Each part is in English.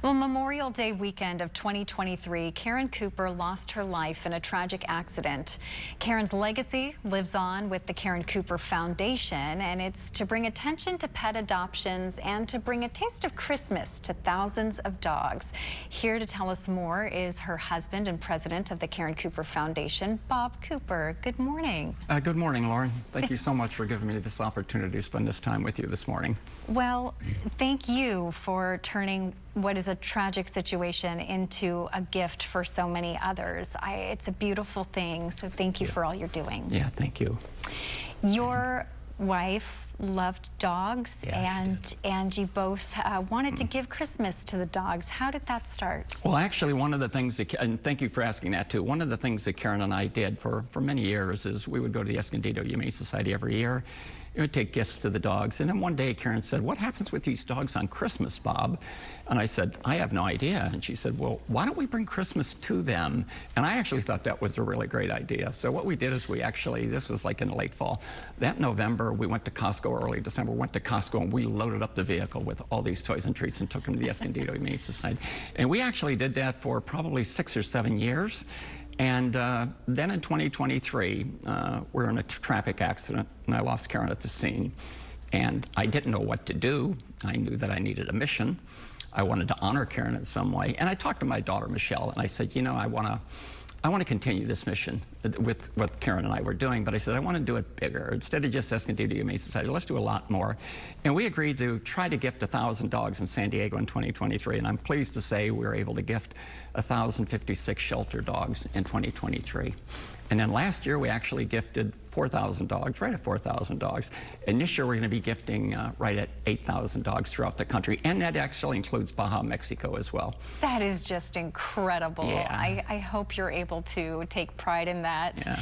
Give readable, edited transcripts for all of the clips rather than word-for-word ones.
Well, Memorial Day weekend of 2023, Karen Cooper lost her life in a tragic accident. Karen's legacy lives on with the Karen Cooper Foundation, and it's to bring attention to pet adoptions and to bring a taste of Christmas to thousands of dogs. Here to tell us more is her husband and president of the Karen Cooper Foundation, Bob Cooper. Good morning. Good morning, Lauren. Thank you so much for giving me this opportunity to spend this time with you this morning. Well, thank you for turning what is a tragic situation into a gift for so many others. It's a beautiful thing, so thank you for all you're doing. Yeah, thank you. Your wife loved dogs, Yeah, and you both wanted to give Christmas to the dogs. How did that start? Well, actually, one of the things, and thank you for asking that too, one of the things that Karen and I did for many years is we would go to the Escondido Humane Society every year. We would take gifts to the dogs, and then one day Karen said, "What happens with these dogs on Christmas, Bob?" And I said, "I have no idea." And she said, "Well, why don't we bring Christmas to them?" And I actually thought that was a really great idea. So what we did is this was like in the late fall. That November, we went to Costco, early December, went to Costco, and we loaded up the vehicle with all these toys and treats and took them to the Escondido Humane Society. And we actually did that for probably 6 or 7 years. And then in 2023, we're in a traffic accident, and I lost Karen at the scene. And I didn't know what to do. I knew that I needed a mission. I wanted to honor Karen in some way. And I talked to my daughter, Michelle, and I said, you know, I want to continue this mission with what Karen and I were doing, but I said, I want to do it bigger. Instead of just Escondido Humane Society, let's do a lot more. And we agreed to try to gift 1,000 dogs in San Diego in 2023, and I'm pleased to say we were able to gift 1,056 shelter dogs in 2023. And then last year, we actually gifted 4,000 dogs, right at 4,000 dogs. And this year, we're going to be gifting right at 8,000 dogs throughout the country. And that actually includes Baja, Mexico as well. That is just incredible. Yeah. I hope you're able to take pride in that. Yeah.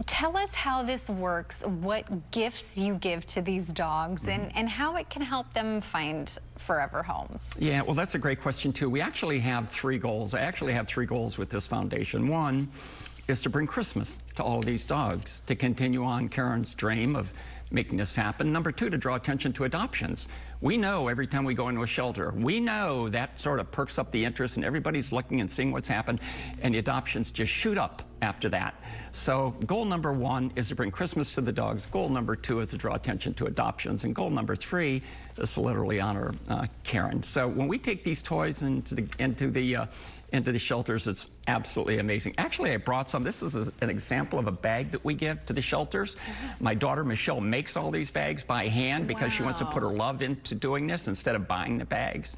Tell us how this works, what gifts you give to these dogs, and how it can help them find forever homes. Yeah, well, that's a great question, too. We actually have 3 goals. I actually have 3 goals with this foundation. One is to bring Christmas to all of these dogs, to continue on Karen's dream of making this happen. Number 2, to draw attention to adoptions. We know every time we go into a shelter, we know that sort of perks up the interest, and everybody's looking and seeing what's happened, and the adoptions just shoot up after that. So goal number 1 is to bring Christmas to the dogs. Goal number 2 is to draw attention to adoptions. And goal number 3 is to literally honor Karen. So when we take these toys into the shelters, it's absolutely amazing. Actually, I brought some. This is an example of a bag that we give to the shelters. My daughter, Michelle, makes all these bags by hand because she wants to put her love into doing this instead of buying the bags.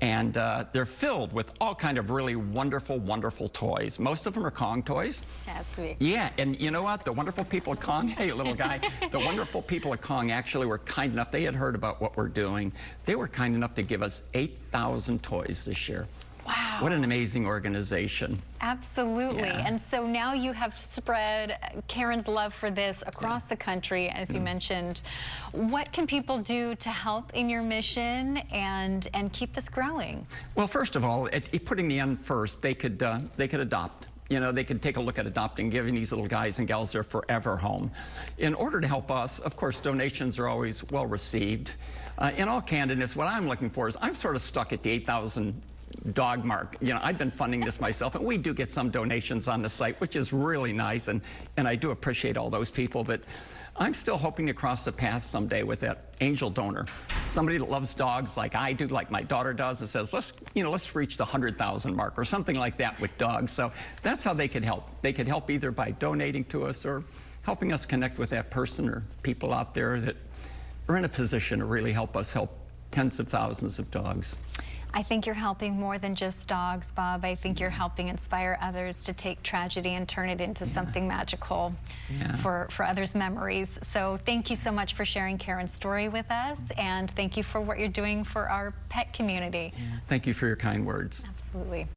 And they're filled with all kind of really wonderful, wonderful toys. Most of them are Kong toys. That's sweet. Yeah, and you know what? The wonderful people at Kong, hey, little guy, the wonderful people at Kong actually were kind enough. They had heard about what we're doing. They were kind enough to give us 8,000 toys this year. Wow. What an amazing organization. Absolutely. Yeah. And so now you have spread Karen's love for this across the country, as you mentioned. What can people do to help in your mission and keep this growing? Well, first of all, putting the end first, they could adopt. You know, they could take a look at adopting, giving these little guys and gals their forever home. In order to help us, of course, donations are always well received. In all candidness, what I'm looking for is I'm sort of stuck at the 8,000 dog mark. You know, I've been funding this myself, and we do get some donations on the site, which is really nice, and I do appreciate all those people, but I'm still hoping to cross the path someday with that angel donor, somebody that loves dogs like I do, like my daughter does, and says, let's reach the 100,000 mark or something like that with dogs. So that's how they could help. They could help either by donating to us or helping us connect with that person or people out there that are in a position to really help us help tens of thousands of dogs. I think you're helping more than just dogs, Bob. I think you're helping inspire others to take tragedy and turn it into something magical for others' memories. So thank you so much for sharing Karen's story with us, and thank you for what you're doing for our pet community. Thank you for your kind words. Absolutely.